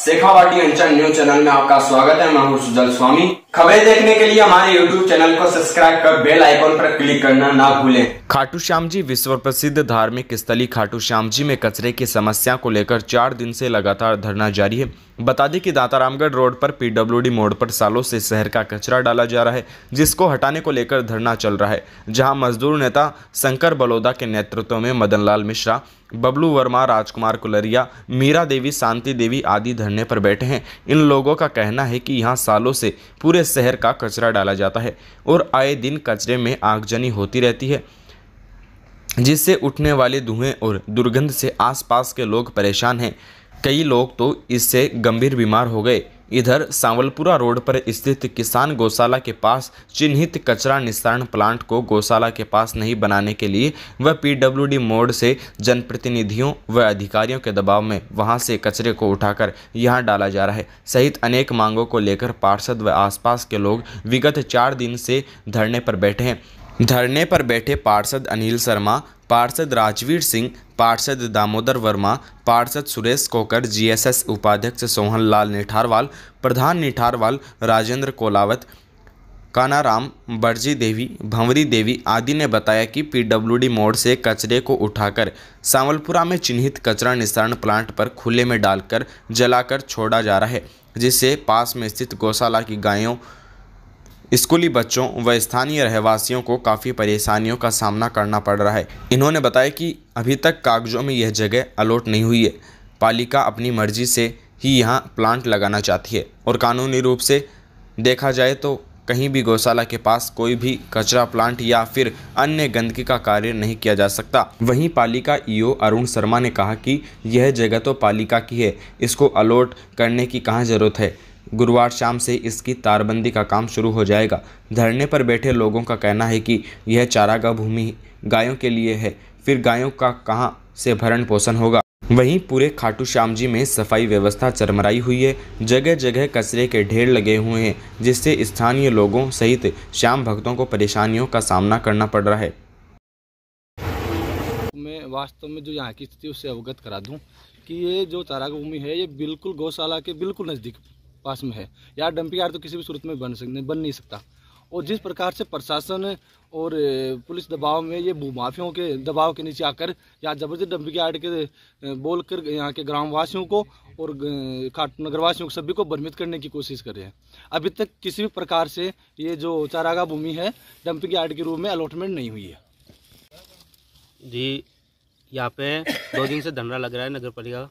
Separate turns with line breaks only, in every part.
शेखावाटी अंचल news channel में आपका स्वागत है। मैं हूं सुजल स्वामी। खबरें देखने के लिए हमारे YouTube चैनल को सब्सक्राइब कर बेल आइकॉन पर क्लिक करना ना भूलें।
खाटू श्याम जी विश्व प्रसिद्ध धार्मिक स्थली खाटू श्याम जी में कचरे की समस्या को लेकर 4 दिन से लगातार धरना जारी है। बता दें कि दातारामगढ़ रोड पर PWD मोड़ पर सालों से शहर का कचरा डाला जा रहा है, जिसको हटाने को लेकर धरना चल रहा है। जहां मजदूर नेता शंकर बलौदा के नेतृत्व में मदन लाल मिश्रा, बबलू वर्मा, राजकुमार कुलरिया, मीरा देवी, शांति देवी आदि धरने पर बैठे हैं। इन लोगों का कहना है कि यहाँ सालों से पूरे शहर का कचरा डाला जाता है और आए दिन कचरे में आगजनी होती रहती है, जिससे उठने वाले धुएं और दुर्गंध से आसपास के लोग परेशान हैं। कई लोग तो इससे गंभीर बीमार हो गए। इधर सांवलपुरा रोड पर स्थित किसान गौशाला के पास चिन्हित कचरा निस्तारण प्लांट को गौशाला के पास नहीं बनाने के लिए व PWD मोड़ से जनप्रतिनिधियों व अधिकारियों के दबाव में वहां से कचरे को उठाकर यहां डाला जा रहा है सहित अनेक मांगों को लेकर पार्षद व आसपास के लोग विगत 4 दिन से धरने पर बैठे हैं। धरने पर बैठे पार्षद अनिल शर्मा, पार्षद राजवीर सिंह, पार्षद दामोदर वर्मा, पार्षद सुरेश कोकर, GSS उपाध्यक्ष सोहन लाल निठारवाल, प्रधान निठारवाल राजेंद्र कोलावत, कानाराम, बरजी देवी, भंवरी देवी आदि ने बताया कि PWD मोड़ से कचरे को उठाकर सांवलपुरा में चिन्हित कचरा निस्तारण प्लांट पर खुले में डालकर जलाकर छोड़ा जा रहा है, जिससे पास में स्थित गौशाला की गायों, स्कूली बच्चों व स्थानीय रहवासियों को काफ़ी परेशानियों का सामना करना पड़ रहा है। इन्होंने बताया कि अभी तक कागजों में यह जगह अलॉट नहीं हुई है। पालिका अपनी मर्जी से ही यहाँ प्लांट लगाना चाहती है और कानूनी रूप से देखा जाए तो कहीं भी गौशाला के पास कोई भी कचरा प्लांट या फिर अन्य गंदगी का कार्य नहीं किया जा सकता। वहीं पालिका EO अरुण शर्मा ने कहा कि यह जगह तो पालिका की है, इसको अलॉट करने की कहाँ ज़रूरत है। गुरुवार शाम से इसकी तारबंदी का काम शुरू हो जाएगा। धरने पर बैठे लोगों का कहना है कि यह चारागाह भूमि गायों के लिए है, फिर गायों का कहां से भरण पोषण होगा। वहीं पूरे खाटू श्याम जी में सफाई व्यवस्था चरमराई हुई है। जगह जगह कचरे के ढेर लगे हुए हैं, जिससे स्थानीय लोगों सहित श्याम भक्तों को परेशानियों का सामना करना पड़ रहा है।
मैं वास्तव में जो यहाँ की स्थिति उससे अवगत करा दूँ कि ये जो चारागाह भूमि है ये बिल्कुल गौशाला के बिल्कुल नज़दीक पास में है। यार डंपिंग यार्ड तो किसी भी सूरत में बन नहीं सकता। और जिस प्रकार से प्रशासन और पुलिस दबाव में ये भूमाफियों के दबाव के नीचे आकर या जबरदस्ती डंपिंग यार्ड के बोलकर यहाँ के ग्रामवासियों को और खाटू नगरवासियों को सभी को भ्रमित करने की कोशिश कर रहे हैं। अभी तक किसी भी प्रकार से ये जो चारागाह भूमि है डंपिंग यार्ड के रूप में अलॉटमेंट नहीं हुई है।
जी, यहाँ पे 2 दिन से धरना लग रहा है नगर पालिका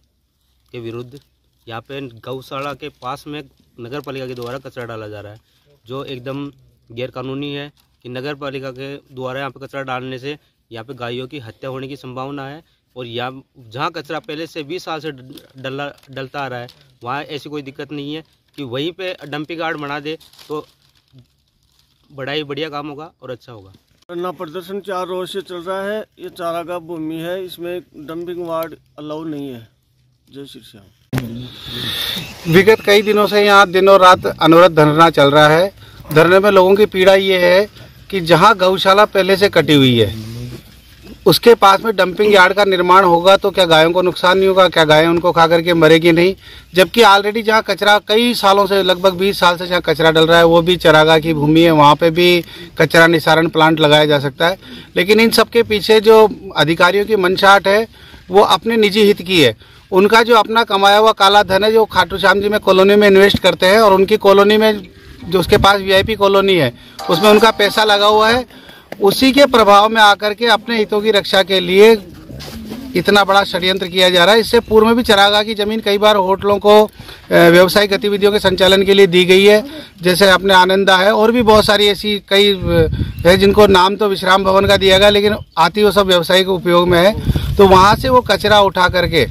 के विरुद्ध। यहाँ पे गौशाला के पास में नगर पालिका के द्वारा कचरा डाला जा रहा है, जो एकदम गैर कानूनी है कि नगर पालिका के द्वारा यहाँ पे कचरा डालने से यहाँ पे गायों की हत्या होने की संभावना है। और यहाँ जहाँ कचरा पहले से 20 साल से डलता आ रहा है वहाँ ऐसी कोई दिक्कत नहीं है कि वहीं पे डंपिंग यार्ड बना दे तो बड़ा ही बढ़िया काम होगा और अच्छा होगा।
धरना प्रदर्शन 4 रोज से चल रहा है। ये चारागाह भूमि है, इसमें डंपिंग यार्ड अलाउ नहीं है। जय श्री श्याम।
विगत कई दिनों से यहाँ दिनों रात अनवरत धरना चल रहा है। धरने में लोगों की पीड़ा ये है कि जहाँ गौशाला पहले से कटी हुई है उसके पास में डंपिंग यार्ड का निर्माण होगा तो क्या गायों को नुकसान नहीं होगा, क्या गायें उनको खा करके मरेगी नहीं। जबकि ऑलरेडी जहाँ कचरा कई सालों से लगभग 20 साल से जहाँ कचरा डल रहा है वो भी चरागाह की भूमि है, वहाँ पे भी कचरा निस्तारण प्लांट लगाया जा सकता है। लेकिन इन सबके पीछे जो अधिकारियों की मंशाहट है वो अपने निजी हित की है। उनका जो अपना कमाया हुआ काला धन है जो खाटू श्याम जी में कॉलोनी में इन्वेस्ट करते हैं और उनकी कॉलोनी में जो उसके पास VIP कॉलोनी है उसमें उनका पैसा लगा हुआ है, उसी के प्रभाव में आकर के अपने हितों की रक्षा के लिए इतना बड़ा षड्यंत्र किया जा रहा है। इससे पूर्व में भी चरागाह की जमीन कई बार होटलों को व्यवसायिक गतिविधियों के संचालन के लिए दी गई है, जैसे अपने आनंदा है और भी बहुत सारी ऐसी कई है जिनको नाम तो विश्राम भवन का दिया गया लेकिन आती वो सब व्यवसायिक उपयोग में है। तो वहाँ से वो कचरा उठा करके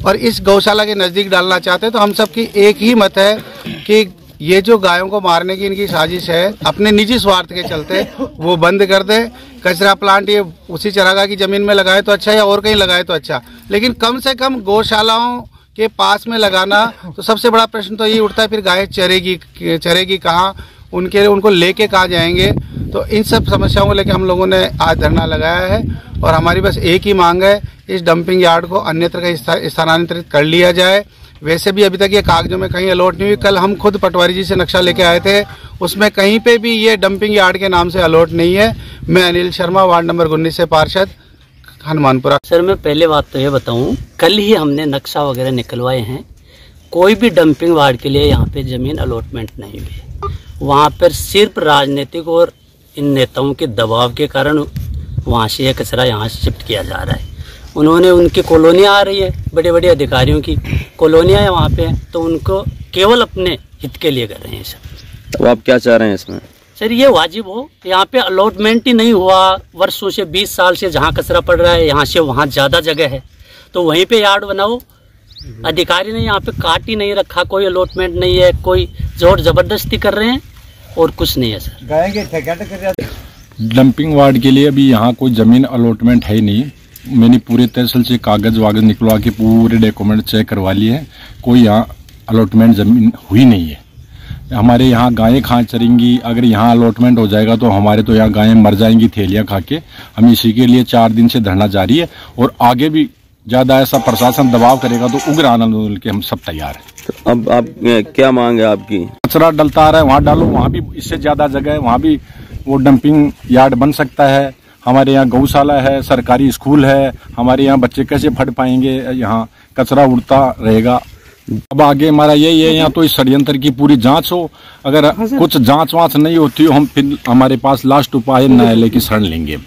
और इस गौशाला के नज़दीक डालना चाहते हैं। तो हम सबकी एक ही मत है कि ये जो गायों को मारने की इनकी साजिश है अपने निजी स्वार्थ के चलते वो बंद कर दे। कचरा प्लांट ये उसी चरागाह की ज़मीन में लगाए तो अच्छा या और कहीं लगाए तो अच्छा, लेकिन कम से कम गौशालाओं के पास में लगाना। तो सबसे बड़ा प्रश्न तो ये उठता है फिर गाय चरेगी कहाँ, उनको लेके कहाँ जाएंगे। तो इन सब समस्याओं को लेकर हम लोगों ने आज धरना लगाया है और हमारी बस एक ही मांग है, इस डंपिंग यार्ड को अन्यत्र कहीं स्थानांतरित कर लिया जाए। वैसे भी अभी तक ये कागजों में कहीं अलॉट नहीं हुई। कल हम खुद पटवारी जी से नक्शा लेके आए थे, उसमें कहीं पे भी ये डंपिंग यार्ड के नाम से अलॉट नहीं है। मैं अनिल शर्मा, वार्ड नंबर 19 से पार्षद, हनुमानपुरा।
सर मैं पहले बात तो ये बताऊं, कल ही हमने नक्शा वगैरह निकलवाए हैं। कोई भी डंपिंग वार्ड के लिए यहाँ पे ज़मीन अलॉटमेंट नहीं हुई। वहाँ पर सिर्फ राजनीतिक और इन नेताओं के दबाव के कारण वहाँ से ये कचरा यहाँ शिफ्ट किया जा रहा है। उन्होंने उनकी कॉलोनियाँ आ रही है, बड़े बड़े अधिकारियों की कॉलोनियाँ वहाँ पे हैं, तो उनको केवल अपने हित के लिए कर रहे हैं सर।
तो आप क्या चाह रहे हैं इसमें? सर
ये वाजिब हो, यहाँ पे अलॉटमेंट ही नहीं हुआ वर्षों से, 20 साल से जहाँ कचरा पड़ रहा है, यहाँ से वहाँ ज़्यादा जगह है तो वहीं पे यार्ड बनाओ। अधिकारी ने यहाँ पे काट ही नहीं रखा, कोई अलॉटमेंट नहीं है, कोई जोर जबरदस्ती कर रहे हैं और कुछ नहीं है सर।
डंपिंग वार्ड के लिए अभी यहाँ कोई ज़मीन अलॉटमेंट है ही नहीं। मैंने पूरे तहसील से कागज वागज निकलवा के पूरे डॉक्यूमेंट चेक करवा लिए हैं, कोई यहाँ अलॉटमेंट ज़मीन हुई नहीं है। हमारे यहाँ गायें कहाँ चरेंगी? अगर यहाँ अलॉटमेंट हो जाएगा तो हमारे तो यहाँ गायें मर जाएंगी थैलियाँ खा के। हम इसी के लिए 4 दिन से धरना जारी है और आगे भी ज़्यादा ऐसा प्रशासन दबाव करेगा तो उग्र आंदोलन के हम सब तैयार हैं।
तो अब आप क्या मांग है आपकी?
कचरा डलता आ रहा है, वहाँ डालो, वहाँ भी इससे ज़्यादा जगह है, वहाँ भी वो डंपिंग यार्ड बन सकता है। हमारे यहाँ गौशाला है, सरकारी स्कूल है, हमारे यहाँ बच्चे कैसे फट पाएंगे? यहाँ कचरा उड़ता रहेगा। अब आगे हमारा यही है, यहाँ तो इस षड्यंत्र की पूरी जांच हो। अगर कुछ जांच वांच नहीं होती हो, हम फिर हमारे पास लास्ट उपाय न्यायालय की शरण लेंगे।